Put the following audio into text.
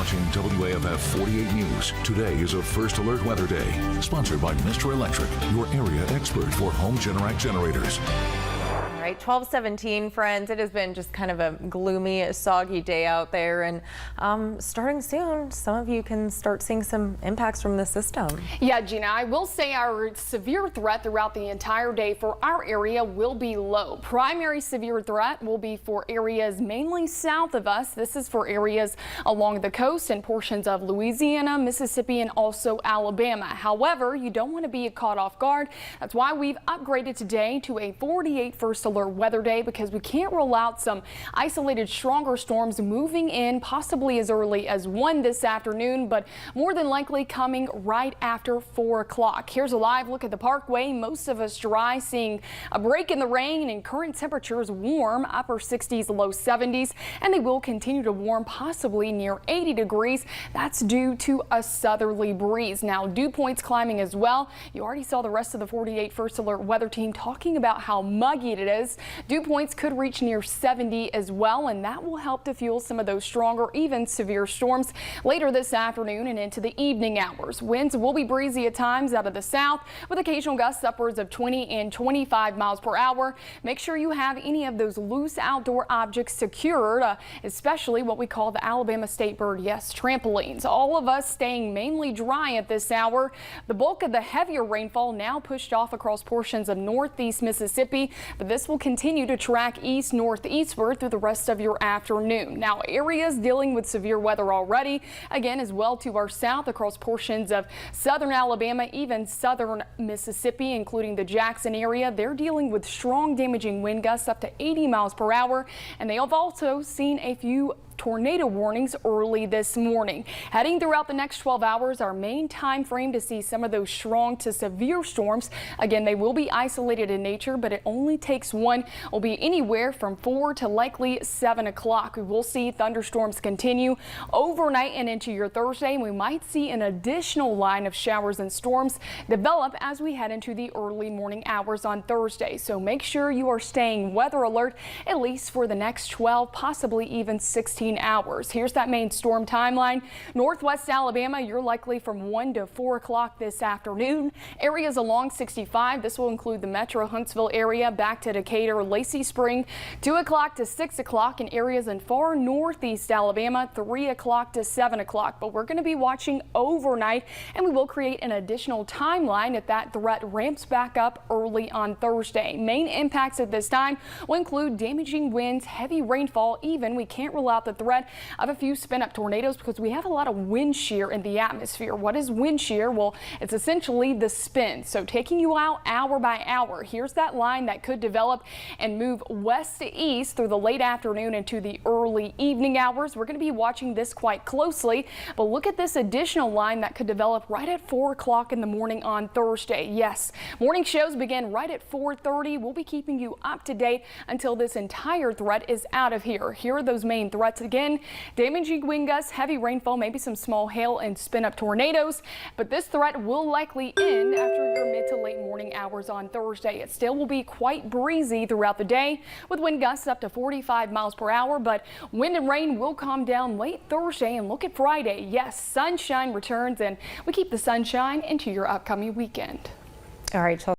watching WAFF 48 News. Today is a First Alert Weather Day, sponsored by Mr. Electric, your area expert for home Generac generators. All right, 12:17, friends. It has been just kind of a gloomy, soggy day out there, and starting soon, some of you can start seeing some impacts from the system. Yeah, Gina, I will say our severe threat throughout the entire day for our area will be low. Primary severe threat will be for areas mainly south of us. This is for areas along the coast and portions of Louisiana, Mississippi, and also Alabama. However, you don't want to be caught off guard. That's why we've upgraded today to a 48 first alert weather day, because we can't rule out some isolated stronger storms moving in possibly as early as 1 this afternoon, but more than likely coming right after 4 o'clock. Here's a live look at the Parkway. Most of us dry, seeing a break in the rain, and current temperatures warm, upper 60s, low 70s, and they will continue to warm possibly near 80 degrees. That's due to a southerly breeze. Now, dew points climbing as well. You already saw the rest of the 48 first alert weather team talking about how muggy it is. Dew points could reach near 70 as well, and that will help to fuel some of those stronger, even severe storms later this afternoon and into the evening hours. Winds will be breezy at times out of the south, with occasional gusts upwards of 20 and 25 miles per hour. Make sure you have any of those loose outdoor objects secured, especially what we call the Alabama State Bird, yes, trampolines. All of us staying mainly dry at this hour. The bulk of the heavier rainfall now pushed off across portions of northeast Mississippi, but this will continue to track east northeastward through the rest of your afternoon. Now, areas dealing with severe weather already, again, as well to our south across portions of southern Alabama, even southern Mississippi, including the Jackson area. They're dealing with strong damaging wind gusts up to 80 miles per hour, and they have also seen a few tornado warnings early this morning. Heading throughout the next 12 hours, our main time frame to see some of those strong to severe storms. Again, they will be isolated in nature, but it only takes one. Will be anywhere from 4 to likely 7 o'clock. We will see thunderstorms continue overnight and into your Thursday, and we might see an additional line of showers and storms develop as we head into the early morning hours on Thursday. So make sure you are staying weather alert at least for the next 12, possibly even 16 hours. Here's that main storm timeline. Northwest Alabama, you're likely from 1 to 4 o'clock this afternoon. Areas along 65, this will include the Metro Huntsville area back to Decatur, Lacey Spring, 2 o'clock to 6 o'clock, in areas in far northeast Alabama, 3 o'clock to 7 o'clock. But we're going to be watching overnight, and we will create an additional timeline if that threat ramps back up early on Thursday. Main impacts at this time will include damaging winds, heavy rainfall, even we can't rule out the threat of a few spin-up tornadoes because we have a lot of wind shear in the atmosphere. What is wind shear? Well, it's essentially the spin. So taking you out hour by hour. Here's that line that could develop and move west to east through the late afternoon into the early evening hours. We're going to be watching this quite closely, but look at this additional line that could develop right at 4 o'clock in the morning on Thursday. Yes, morning shows begin right at 4:30. We'll be keeping you up to date until this entire threat is out of here. Here are those main threats again: damaging wind gusts, heavy rainfall, maybe some small hail and spin-up tornadoes. But this threat will likely end after your mid to late morning hours on Thursday. It still will be quite breezy throughout the day with wind gusts up to 45 miles per hour, but wind and rain will calm down late Thursday. And look at Friday. Yes, sunshine returns, and we keep the sunshine into your upcoming weekend. All right.